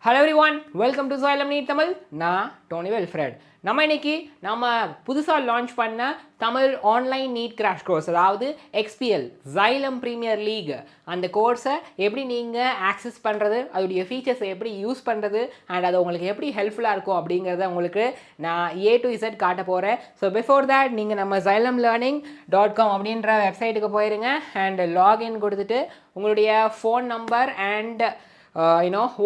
Hello everyone, welcome to Xylem NEET Tamil. நான் டோனி வெல்ஃப்ரெட். நம்ம புதுசாக லான்ச் பண்ண Tamil online NEET crash course, அதாவது XPL Xylem ப்ரீமியர் லீக், அந்த கோர்ஸை எப்படி நீங்கள் ஆக்சஸ் பண்ணுறது, அதோடைய ஃபீச்சர்ஸை எப்படி யூஸ் பண்ணுறது அண்ட் அது உங்களுக்கு எப்படி ஹெல்ப்ஃபுல்லாக இருக்கும் அப்படிங்கிறத உங்களுக்கு நான் A to Z காட்ட போகிறேன். ஸோ பிஃபோர் தேட் நீங்கள் நம்ம xylemlearning.com அப்படின்ற வெப்சைட்டுக்கு போயிருங்க அண்ட் லாகின் கொடுத்துட்டு உங்களுடைய ஃபோன் நம்பர் அண்ட்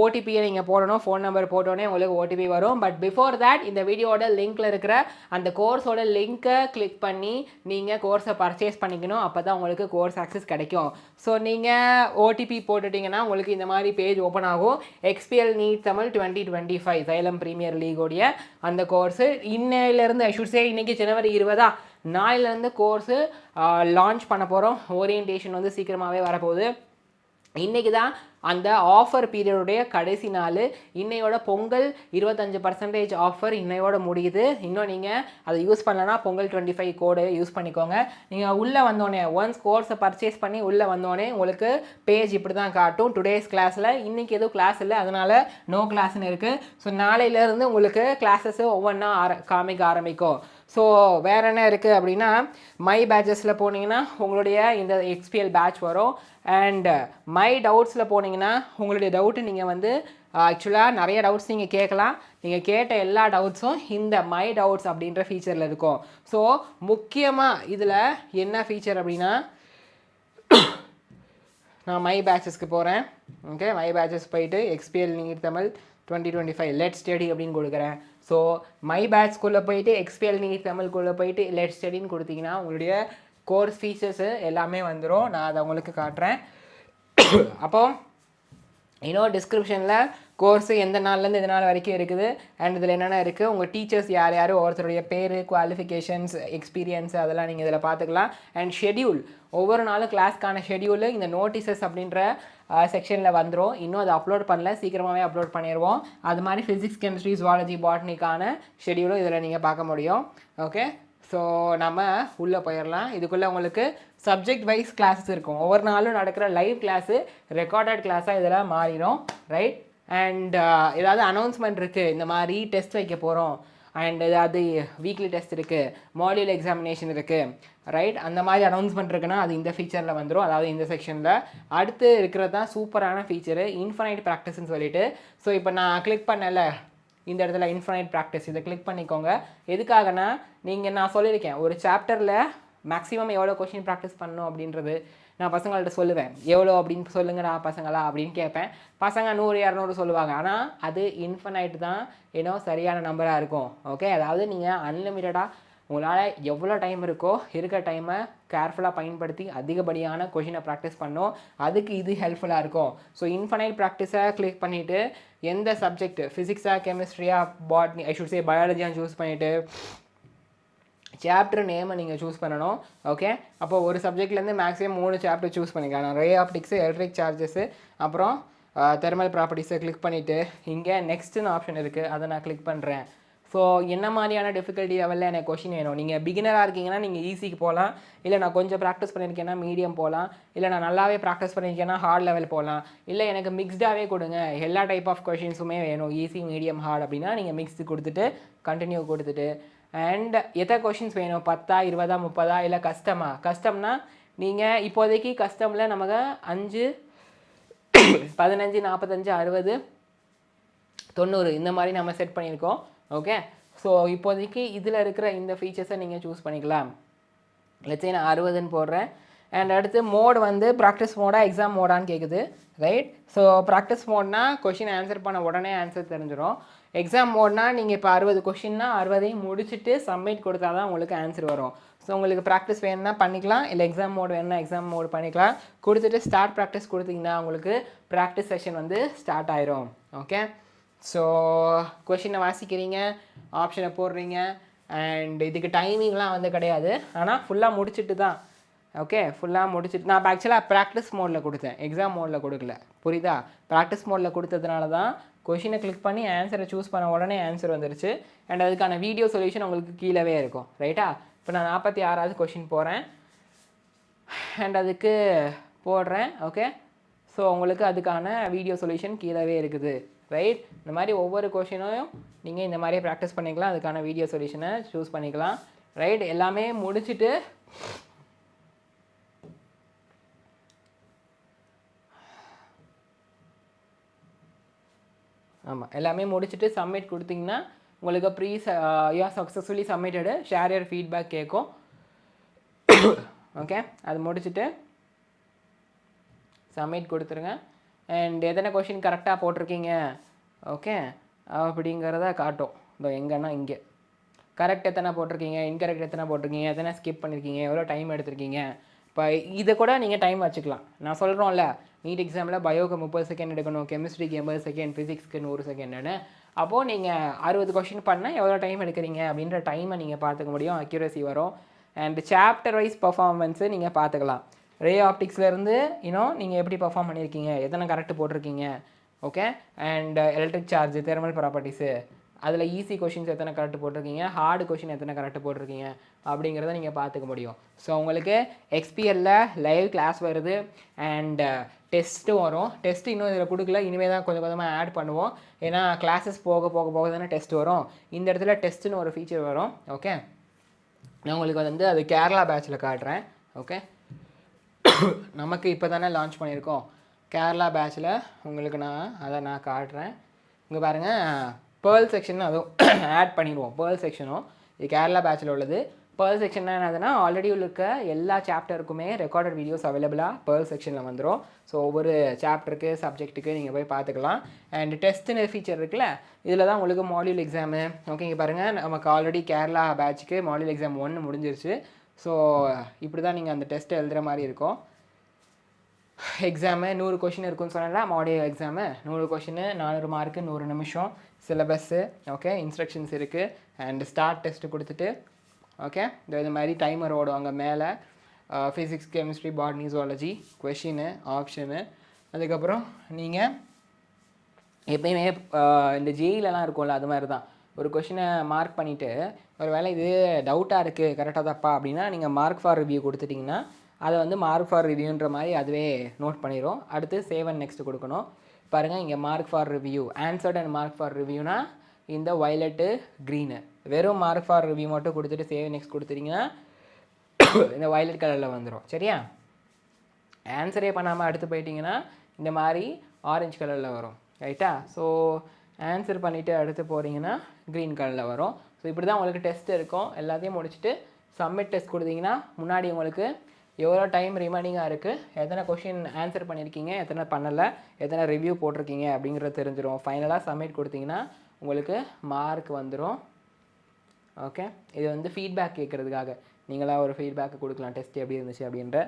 ஓடிபியை நீங்கள் போடணும். ஃபோன் நம்பர் போட்டோன்னே உங்களுக்கு ஓடிபி வரும். பட் பிஃபோர் தேட் இந்த வீடியோட லிங்க்கில் இருக்கிற அந்த கோர்ஸோட லிங்க்கை கிளிக் பண்ணி நீங்கள் கோர்ஸை பர்ச்சேஸ் பண்ணிக்கணும். அப்போ தான் உங்களுக்கு கோர்ஸ் ஆக்சஸ் கிடைக்கும். ஸோ நீங்கள் ஓடிபி போட்டுட்டிங்கன்னா உங்களுக்கு இந்த மாதிரி பேஜ் ஓப்பன் ஆகும். XPL NEET Tamil 2025 Xylem premier லீகோடைய அந்த கோர்ஸு இன்னையிலேருந்து இன்றைக்கி ஜனவரி 20 நாளிலேருந்து கோர்ஸு லான்ச் பண்ண போகிறோம். ஓரியன்டேஷன் வந்து சீக்கிரமாகவே வரப்போகுது. இன்றைக்கி தான் அந்த ஆஃபர் பீரியடுடைய கடைசி நாள். இன்னையோட பொங்கல் 25% ஆஃபர் இன்னையோட முடியுது. இன்னும் நீங்கள் அதை யூஸ் பண்ணலன்னா பொங்கல் 25 கோடு யூஸ் பண்ணிக்கோங்க. நீங்கள் உள்ளே வந்தோடனே ஒன்ஸ் கோர்ஸை பர்ச்சேஸ் பண்ணி உள்ளே வந்தோடனே உங்களுக்கு பேஜ் இப்படி தான் காட்டும். டுடேஸ் கிளாஸில் இன்றைக்கி எதுவும் கிளாஸ் இல்லை, அதனால் நோ கிளாஸ்ன்னு இருக்குது. ஸோ நாளையிலேருந்து உங்களுக்கு கிளாஸஸ் ஒவ்வொன்றா காமிக்க ஆரம்பிக்கும். ஸோ வேறு என்ன இருக்குது அப்படின்னா, மை பேட்சஸில் போனீங்கன்னா உங்களுடைய இந்த XPL பேட்ச் வரும். அண்ட் மை டவுட்ஸில் போனீங்கன்னா உங்களுடைய டவுட்டு நீங்கள் வந்து ஆக்சுவலாக நிறைய டவுட்ஸ் நீங்கள் கேட்கலாம். நீங்கள் கேட்ட எல்லா டவுட்ஸும் இந்த மை டவுட்ஸ் அப்படின்ற ஃபீச்சரில் இருக்கும். ஸோ முக்கியமாக இதில் என்ன ஃபீச்சர் அப்படின்னா, நான் மை பேட்சஸ்க்கு போகிறேன். ஓகே, மை பேட்சஸ் போயிட்டு XPL NEET Tamil 2025 let study அப்படின்னு கொடுக்குறேன். ஸோ மை பேட்ச்குள்ளே போயிட்டு XPL நீட் தமிழ்குள்ளே போயிட்டு லெட் ஸ்டடின்னு கொடுத்தீங்கன்னா உங்களுடைய கோர்ஸ் ஃபீச்சர்ஸு எல்லாமே வந்துடும். நான் அதை உங்களுக்கு காட்டுறேன். அப்போ இன்னும் டிஸ்கிரிப்ஷனில் கோர்ஸு எந்த நாள்லேருந்து எந்த நாள் வரைக்கும் இருக்குது அண்ட் இதில் என்னென்ன இருக்குது, உங்கள் டீச்சர்ஸ் யார் யார், ஒவ்வொருத்தருடைய பேர், குவாலிஃபிகேஷன்ஸ், எக்ஸ்பீரியன்ஸ் அதெல்லாம் நீங்கள் இதில் பார்த்துக்கலாம். அண்ட் ஷெடியூல், ஒவ்வொரு நாளும் கிளாஸ்க்கான ஷெடியூலு இந்த நோட்டீசஸ் அப்படின்ற செக்ஷனில் வந்துடும். இன்னும் அதை அப்லோட் பண்ணல, சீக்கிரமாகவே அப்லோட் பண்ணிடுவோம். அது மாதிரி ஃபிசிக்ஸ், கெமிஸ்ட்ரி, ஜுவாலஜி, பாட்னிக்கான ஷெடியூலும் இதில் நீங்கள் பார்க்க முடியும். ஓகே, ஸோ நம்ம உள்ளே போயிடலாம். இதுக்குள்ளே உங்களுக்கு சப்ஜெக்ட் வைஸ் கிளாஸஸ் இருக்கும். ஒவ்வொரு நாளும் நடக்கிற லைவ் கிளாஸு ரெக்கார்டட் கிளாஸாக இதில் மாறிடும். ரைட், அண்ட் ஏதாவது அனௌன்ஸ்மெண்ட் இருக்குது, இந்த மாதிரி டெஸ்ட் வைக்க போகிறோம் அண்ட் ஏதாவது வீக்லி டெஸ்ட் இருக்குது, மாடியூல் எக்ஸாமினேஷன் இருக்குது, ரைட், அந்த மாதிரி அனௌன்ஸ்மெண்ட் இருக்குன்னா அது இந்த ஃபீச்சரில் வந்துடும். அதாவது இந்த செக்ஷனில் அடுத்து இருக்கிறது தான் சூப்பரான ஃபீச்சரு, இன்ஃபைனைட் ப்ராக்டிஸ்ன்னு சொல்லிட்டு. ஸோ இப்போ நான் கிளிக் பண்ணல இந்த இடத்துல இன்ஃபைனைட் ப்ராக்டிஸ், இதை கிளிக் பண்ணிக்கோங்க. எதுக்காகனா, நான் சொல்லியிருக்கேன் ஒரு சாப்டரில் மேக்ஸிமம் எவ்வளோ கொஷின் ப்ராக்டிஸ் பண்ணணும் அப்படின்றது நான் பசங்கள்கிட்ட சொல்லுவேன். எவ்வளோ அப்படின்னு சொல்லுங்கடா பசங்களா அப்படின்னு கேட்பேன். பசங்க 100 200 சொல்லுவாங்க. ஆனால் அது இன்ஃபைனைட் தான் சரியான நம்பராக இருக்கும். ஓகே, அதாவது நீங்கள் அன்லிமிட்டடாக உங்களால் எவ்வளோ டைம் இருக்கோ இருக்கிற டைமை கேர்ஃபுல்லாக பயன்படுத்தி அதிகப்படியான கொஷினை ப்ராக்டிஸ் பண்ணோம். அதுக்கு இது ஹெல்ப்ஃபுல்லாக இருக்கும். ஸோ இன்ஃபைனைட் ப்ராக்டிஸை கிளிக் பண்ணிவிட்டு எந்த சப்ஜெக்ட், ஃபிசிக்ஸாக, கெமிஸ்ட்ரியா, பாட்னி, ஐ ஷுட் சே பயாலஜியாக சூஸ் பண்ணிவிட்டு சாப்டர் நேமை நீங்கள் சூஸ் பண்ணணும். ஓகே, அப்போ ஒரு சப்ஜெக்ட்லேருந்து மேக்ஸிமம் 3 சாப்டர் சூஸ் பண்ணிக்கலாம். நான் ரே ஆப்டிக்ஸு, எலக்ட்ரிக் சார்ஜஸ்ஸு, அப்புறம் தெர்மல் ப்ராப்பர்ட்டிஸை கிளிக் பண்ணிவிட்டு இங்கே நெக்ஸ்ட்டுன்னு ஆப்ஷன் இருக்குது, அதை நான் கிளிக் பண்ணுறேன். ஸோ என்ன மாதிரியான டிஃபிகல்ட்டி லெவலில் எனக்கு கொஷின் வேணும், நீங்கள் பிகினராக இருக்கீங்கன்னா நீங்கள் ஈஸிக்கு போகலாம், இல்லை நான் கொஞ்சம் ப்ராக்டிஸ் பண்ணியிருக்கேன்னா மீடியம் போகலாம், இல்லை நான் நல்லாவே ப்ராக்டிஸ் பண்ணியிருக்கேன்னா ஹார்ட் லெவல் போகலாம், இல்லை எனக்கு மிக்ஸ்டாகவே கொடுங்க, எல்லா டைப் ஆஃப் கொஷின்ஸுமே வேணும், ஈஸி, மீடியம், ஹார்ட் அப்படின்னா நீங்கள் மிக்ஸ்டு கொடுத்துட்டு கண்டினியூ கொடுத்துட்டு அண்ட் எத்தனை கொஷின்ஸ் வேணும், 10 20 30 இல்லை கஸ்டம்னா நீங்கள் இப்போதைக்கு கஸ்டமில் நமக்கு 5 15 45 60 90 இந்த மாதிரி நம்ம செட் பண்ணியிருக்கோம். ஓகே, ஸோ இப்போதைக்கு இதில் இருக்கிற இந்த ஃபீச்சர்ஸை நீங்கள் சூஸ் பண்ணிக்கலாம். லெட்ஸ் நான் 60ன்னு போடுறேன். அண்ட் அடுத்து மோட் வந்து ப்ராக்டிஸ் மோடா எக்ஸாம் மோடான்னு கேட்குது. ரைட், ஸோ ப்ராக்டிஸ் மோட்னா கொஷின் ஆன்சர் பண்ண உடனே ஆன்சர் தெரிஞ்சிடும். எக்ஸாம் மோட்னா நீங்கள் இப்போ 60 கொஷின்னா 60ஐயும் முடிச்சுட்டு சப்மிட் கொடுத்தா தான் உங்களுக்கு ஆன்சர் வரும். ஸோ உங்களுக்கு ப்ராக்டிஸ் வேணும்னா பண்ணிக்கலாம், இல்லை எக்ஸாம் மோட் வேணும்னா எக்ஸாம் மோட் பண்ணிக்கலாம். கொடுத்துட்டு ஸ்டார்ட் ப்ராக்டிஸ் கொடுத்தீங்கன்னா உங்களுக்கு ப்ராக்டிஸ் செஷன் வந்து ஸ்டார்ட் ஆயிரும். ஓகே, ஸோ கொஷினை வாசிக்கிறீங்க, ஆப்ஷனை போடுறீங்க அண்ட் இதுக்கு டைமிங்லாம் வந்து கிடையாது. ஆனால் ஃபுல்லாக முடிச்சுட்டு தான். ஓகே, ஃபுல்லாக முடிச்சுட்டு நான் ஆக்சுவலாக ப்ராக்டிஸ் மோடில் கொடுத்தேன், எக்ஸாம் மோடில் கொடுக்கல. புரியுதா? ப்ராக்டிஸ் மோடில் கொடுத்ததுனால தான் கொஷினை கிளிக் பண்ணி ஆன்சரை சூஸ் பண்ண உடனே ஆன்சர் வந்துருச்சு. அண்ட் அதுக்கான வீடியோ சொல்யூஷன் உங்களுக்கு கீழவே இருக்கும். ரைட்டா? இப்போ நான் 46வது கொஷின் போகிறேன் அண்ட் அதுக்கு போடுறேன். ஓகே, ஸோ உங்களுக்கு அதுக்கான வீடியோ சொல்யூஷன் கீழவே இருக்குது. ரைட்? இந்த மாதிரி ஒவ்வொரு கொஷினையும் நீங்கள் இந்த மாதிரியே ப்ராக்டிஸ் பண்ணிக்கலாம். அதுக்கான வீடியோ சொல்யூஷனை சூஸ் பண்ணிக்கலாம். ரைட்? எல்லாமே முடிச்சுட்டு ஆமாம், எல்லாமே முடிச்சுட்டு சப்மிட் கொடுத்தீங்கன்னா உங்களுக்கு you are successfully submitted, share your feedback கேட்கும். ஓகே, அது முடிச்சுட்டு சப்மிட் கொடுத்துருங்க. அண்ட் எத்தனை கொஷின் கரெக்டாக போட்டிருக்கீங்க ஓகே அப்படிங்கிறத காட்டும். இதோ எங்கன்னா இங்கே கரெக்ட் எத்தனை போட்டிருக்கீங்க, இன்கரெக்ட் எத்தனை போட்டிருக்கீங்க, எத்தனை ஸ்கிப் பண்ணியிருக்கீங்க, எவ்வளோ டைம் எடுத்திருக்கீங்க. இப்போ இதை கூட நீங்கள் டைம் வச்சுக்கலாம். நான் சொல்கிறோம்ல, நீட் எக்ஸாமில் பயோக்கு 30 செகண்ட் எடுக்கணும், கெமிஸ்ட்ரிக்கு 80 செகண்ட், ஃபிசிக்ஸ்க்கு 100 செகண்டுன்னு. அப்போது நீங்கள் 60 கொஷின் பண்ணால் எவ்வளோ டைம் எடுக்கிறீங்க அப்படின்ற டைமை நீங்கள் பார்த்துக்க முடியும், அக்யூரசி வரும். அண்ட் சாப்டர் வைஸ் பர்ஃபார்மன்ஸு நீங்கள் பார்த்துக்கலாம். ரே ஆப்டிக்ஸ்லேருந்து நீங்கள் எப்படி பர்ஃபார்ம் பண்ணியிருக்கீங்க, எத்தனை கரெக்ட் போட்டிருக்கீங்க okay. And electric charge, thermal properties, அதில் ஈஸி கொஷின்ஸ் எத்தனை கரெக்ட் போட்டிருக்கீங்க, ஹார்டு கொஷின் எத்தனை கரெக்ட் போட்டிருக்கீங்க அப்படிங்கிறத நீங்கள் பார்த்துக்க முடியும். ஸோ உங்களுக்கு XPLல லைவ் கிளாஸ் வருது அண்ட் டெஸ்ட்டும் வரும். டெஸ்ட் இன்னும் இதில் கொடுக்கல, இனிமேல் தான் கொஞ்சம் கொஞ்சமாக ஆட் பண்ணுவோம். ஏன்னா கிளாஸஸ் போக போக போக தானே டெஸ்ட் வரும். இந்த இடத்துல டெஸ்ட்டுன்னு ஒரு ஃபீச்சர் வரும். ஓகே, நான் உங்களுக்கு வந்து அது கேரளா பேட்சில் காட்டுறேன். ஓகே, நமக்கு இப்போ தானே லான்ச் பண்ணியிருக்கோம். கேரளா பேட்சில் உங்களுக்கு நான் காட்டுறேன். இங்கே பாருங்கள், பேர்ல் செக்ஷன் அதுவும் ஆட் பண்ணிடுவோம். பேர்ல் செக்ஷனும் இது கேரளா பேட்சில் உள்ளது. பேர்ல் செக்ஷன் என்னதுன்னா, ஆல்ரெடி இருக்க எல்லா சாப்டருக்குமே ரெக்கார்டட் வீடியோஸ் அவைலபிளாக பேர்ல் செக்ஷனில் வந்துடும். ஸோ ஒவ்வொரு சாப்டருக்கு சப்ஜெக்ட்டுக்கு நீங்கள் போய் பார்த்துக்கலாம். அண்ட் டெஸ்ட்டுன்னு ஃபீச்சர் இருக்குல்ல, இதில் தான் உங்களுக்கு மாடியூல் எக்ஸாமு. ஓகே, இங்கே பாருங்கள், நமக்கு ஆல்ரெடி கேரளா பேட்சுக்கு மாடியூல் எக்ஸாம் 1 முடிஞ்சிருச்சு. ஸோ இப்படி தான் நீங்கள் அந்த டெஸ்ட்டை எழுதுகிற மாதிரி இருக்கும். எக்ஸாமு 100 கொஷின் இருக்குன்னு சொன்னால, மாடியூல் எக்ஸாமு 100 கொஷின், 400 மார்க்கு, 100 நிமிஷம், சிலபஸ்ஸு ஓகே, இன்ஸ்ட்ரக்ஷன்ஸ் இருக்குது. அண்ட் ஸ்டார்ட் டெஸ்ட்டு கொடுத்துட்டு ஓகே, இது மாதிரி டைமர் ஓடுவாங்க மேலே. Physics, chemistry, botany, zoology, question, option. அதுக்கப்புறம் நீங்கள் எப்பயுமே இந்த ஜெயிலெலாம் இருக்கும்ல, அது மாதிரி தான் ஒரு கொஷினை மார்க் பண்ணிவிட்டு, ஒரு வேளை இது டவுட்டாக இருக்குது கரெக்டாக தப்பா அப்படின்னா நீங்கள் மார்க் ஃபார் ரிவ்யூ கொடுத்துட்டிங்கன்னா அதை வந்து மார்க் ஃபார் ரிவ்யூன்ற மாதிரி அதுவே நோட் பண்ணிடும். அடுத்து சேவ் அண்ட் நெக்ஸ்ட் கொடுக்கணும். பாருங்கள், இங்கே mark for review, answered and mark for ரிவ்யூனா இந்த வயலட்டு க்ரீனு. வெறும் மார்க் ஃபார் ரிவ்யூ மட்டும் கொடுத்துட்டு சேவ் நெக்ஸ்ட் கொடுத்துட்டிங்கன்னா இந்த வயலட் கலரில் வந்துடும். சரியா? ஆன்சரே பண்ணாமல் அடுத்து போயிட்டிங்கன்னா இந்த மாதிரி ஆரஞ்சு கலரில் வரும். ரைட்டா? ஸோ ஆன்சர் பண்ணிவிட்டு அடுத்து போகிறீங்கன்னா க்ரீன் கலரில் வரும். ஸோ இப்படி தான் உங்களுக்கு டெஸ்ட் இருக்கும். எல்லாத்தையும் முடிச்சுட்டு சப்மிட் டெஸ்ட் கொடுத்தீங்கன்னா முன்னாடி உங்களுக்கு எவ்வளோ டைம் ரிமைனிங்காக இருக்குது, எத்தனை கொஷின் ஆன்சர் பண்ணியிருக்கீங்க, எத்தனை பண்ணலை, எத்தனை ரிவ்யூ போட்டிருக்கீங்க அப்படிங்கிறது தெரிஞ்சிடும். ஃபைனலாக சப்மிட் கொடுத்தீங்கன்னா உங்களுக்கு மார்க் வந்துடும். ஓகே, இது வந்து ஃபீட்பேக் கேட்குறதுக்காக நீங்களாக ஒரு ஃபீட்பேக்கை கொடுக்கலாம். டெஸ்ட் எப்படி இருந்துச்சு அப்படின்ற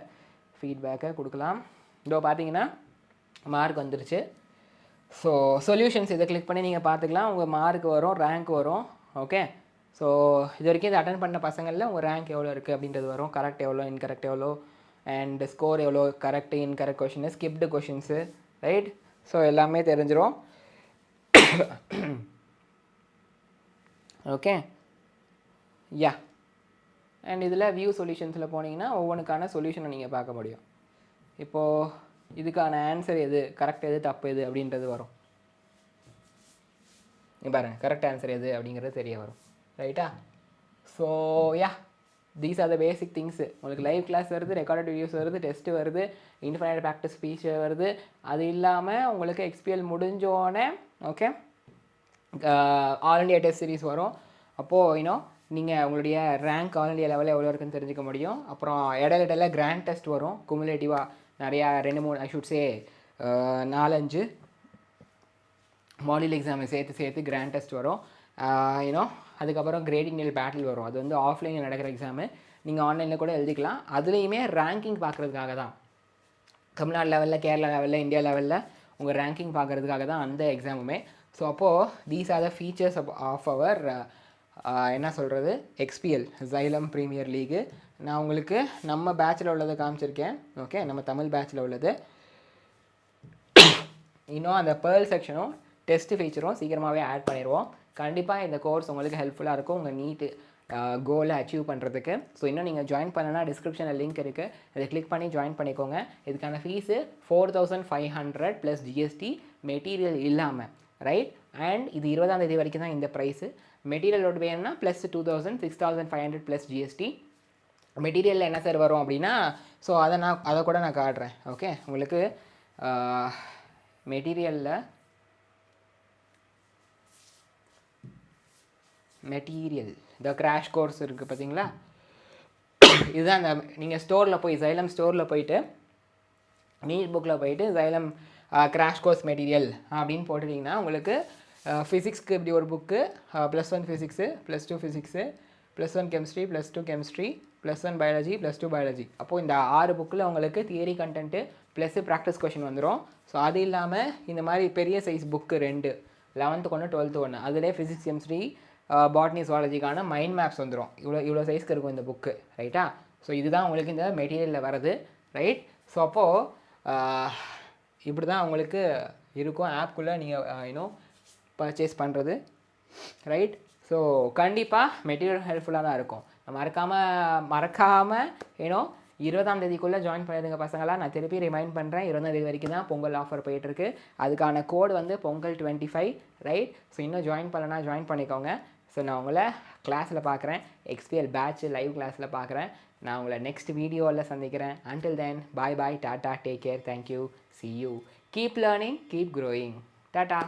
ஃபீட்பேக்கை கொடுக்கலாம். இதோ பார்த்தீங்கன்னா மார்க் வந்துருச்சு. ஸோ சொல்யூஷன்ஸ் இதை கிளிக் பண்ணி நீங்கள் பார்த்துக்கலாம். உங்கள் மார்க் வரும், ரேங்க் வரும். ஓகே, ஸோ இது வரைக்கும் இதை அட்டன் பண்ண பசங்களில் உங்கள் ரேங்க் எவ்வளோ இருக்குது அப்படின்றது வரும். கரெக்ட் எவ்வளோ, இன்கரெக்ட் எவ்வளோ, அண்ட் ஸ்கோர் எவ்வளோ, correct incorrect question, skipped questions, right? So எல்லாமே தெரிஞ்சிடும். Okay, yeah. அண்ட் இதில் வியூ சொல்யூஷன்ஸில் போனீங்கன்னா ஒவ்வொன்றுக்கான சொல்யூஷனை நீங்கள் பார்க்க முடியும். இப்போது இதுக்கான ஆன்சர் எது, கரெக்ட் எது, தப்பு எது அப்படின்றது வரும். பாருங்கள், கரெக்ட் ஆன்சர் எது அப்படிங்கிறது தெரிய வரும். ரைட்டா? So yeah, these are the basic things. உங்களுக்கு லைவ் கிளாஸ் வருது, ரெக்கார்டட் வீடியோஸ் வருது, டெஸ்ட்டு வருது, இன்ஃபைனைட் ப்ராக்டிஸ் ஃபீச்சர் வருது. அது இல்லாமல் உங்களுக்கு XPL முடிஞ்சோடனே okay all India test series வரும். அப்போது நீங்கள் உங்களுடைய ரேங்க் ஆல் இண்டியா லெவலில் எவ்வளோ இருக்குன்னு தெரிஞ்சுக்க முடியும். அப்புறம் இடையில கிராண்ட் டெஸ்ட் வரும் குமுலேட்டிவாக நிறையா 2-3 ஐ ஷுட் சே 4-5 மாடியூல் எக்ஸாமை சேர்த்து கிராண்ட் டெஸ்ட் வரும். அதுக்கப்புறம் கிரேடிங் நெல் பேட்டில் வரும். அது வந்து ஆஃப்லைனில் நடக்கிற எக்ஸாமு, நீங்கள் ஆன்லைனில் கூட எழுதிக்கலாம். அதுலேயுமே ரேங்கிங் பார்க்குறதுக்காக தான், தமிழ்நாடு லெவலில், கேரளா லெவலில், இந்தியா லெவலில் உங்கள் ரேங்கிங் பார்க்குறதுக்காக தான் அந்த எக்ஸாமுமே. ஸோ அப்போது these are the features of our என்ன சொல்கிறது XPL Xylem ப்ரீமியர் லீகு. நான் உங்களுக்கு நம்ம பேட்சில் உள்ளதை காமிச்சிருக்கேன். ஓகே, நம்ம தமிழ் பேட்சில் உள்ளது. இன்னும் அந்த பேர்ல் செக்ஷனும் டெஸ்ட் ஃபீச்சரும் சீக்கிரமாகவே ஆட் பண்ணிடுவோம். கண்டிப்பாக இந்த கோர்ஸ் உங்களுக்கு ஹெல்ப்ஃபுல்லாக இருக்கும் உங்கள் நீட்டு கோலை அச்சீவ் பண்ணுறதுக்கு. ஸோ இன்னும் நீங்கள் ஜாயின் பண்ணனா டிஸ்கிரிப்ஷனில் லிங்க் இருக்குது, அதை கிளிக் பண்ணி ஜாயின் பண்ணிக்கோங்க. இதுக்கான ஃபீஸு 4500 + GST மெட்டீரியல் இல்லாமல். ரைட். அண்ட் இது 20ஆம் தேதி வரைக்கும் தான் இந்த ப்ரைஸு. மெட்டீரியலோட வேணும்னா ப்ளஸ் 2000 6500 ப்ளஸ் ஜிஎஸ்டி. மெட்டீரியலில் என்ன சார் வரும் அப்படின்னா, ஸோ அதை கூட நான் காட்டுறேன். ஓகே, உங்களுக்கு மெட்டீரியலில் இந்த கிராஷ் கோர்ஸ் இருக்குது பார்த்தீங்களா, இதுதான் அந்த நீங்கள் ஸ்டோரில் போய் Xylem ஸ்டோரில் போயிட்டு நீட் புக்கில் போயிட்டு Xylem கிராஷ் கோர்ஸ் மெட்டீரியல் அப்படின்னு போட்டுட்டிங்கன்னா உங்களுக்கு ஃபிசிக்ஸ்க்கு இப்படி ஒரு book, +1 physics, +2 physics, +1 chemistry, +2 chemistry, +1 biology, +2 biology. அப்போது இந்த 6 புக்கில் உங்களுக்கு theory content plus practice question வந்துடும். ஸோ அது இல்லாமல் இந்த மாதிரி பெரிய சைஸ் புக்கு 2, 11th ஒன்று 12th ஒன்று, அதிலே ஃபிசிக்ஸ் கெமிஸ்ட்ரி பாட்னி ஜுவாலஜிக்கான மைண்ட் மேப்ஸ் வந்துடும். இவ்வளோ சைஸ்க்கு இருக்கும் இந்த புக்கு, ரைட்டா. ஸோ இதுதான் உங்களுக்கு இந்த மெட்டீரியலில் வருது, ரைட். ஸோ அப்போது இப்படி தான் உங்களுக்கு இருக்கும் ஆப்குள்ளே நீங்கள் பர்ச்சேஸ் பண்ணுறது, ரைட். ஸோ கண்டிப்பாக மெட்டீரியல் ஹெல்ப்ஃபுல்லாக தான் இருக்கும். மறக்காமல் 20ஆம் தேதிக்குள்ளே ஜாயின் பண்ணிடுங்க பசங்களாம். நான் திருப்பி ரிமைண்ட் பண்ணுறேன், 20ஆம் தேதி வரைக்கும் தான் பொங்கல் ஆஃபர் போயிட்டுருக்கு. அதுக்கான கோடு வந்து பொங்கல் 25, ரைட். ஸோ இன்னும் ஜாயின் பண்ணலன்னா ஜாயின் பண்ணிக்கோங்க. ஸோ நான் உங்களை கிளாஸில் பார்க்குறேன், XPL பேட்ச் லைவ் கிளாஸில் பார்க்குறேன். நான் உங்களை நெக்ஸ்ட் வீடியோவில் சந்திக்கிறேன். Until then, bye bye, tata, take care, thank you, see you. Keep learning, keep growing. Tata.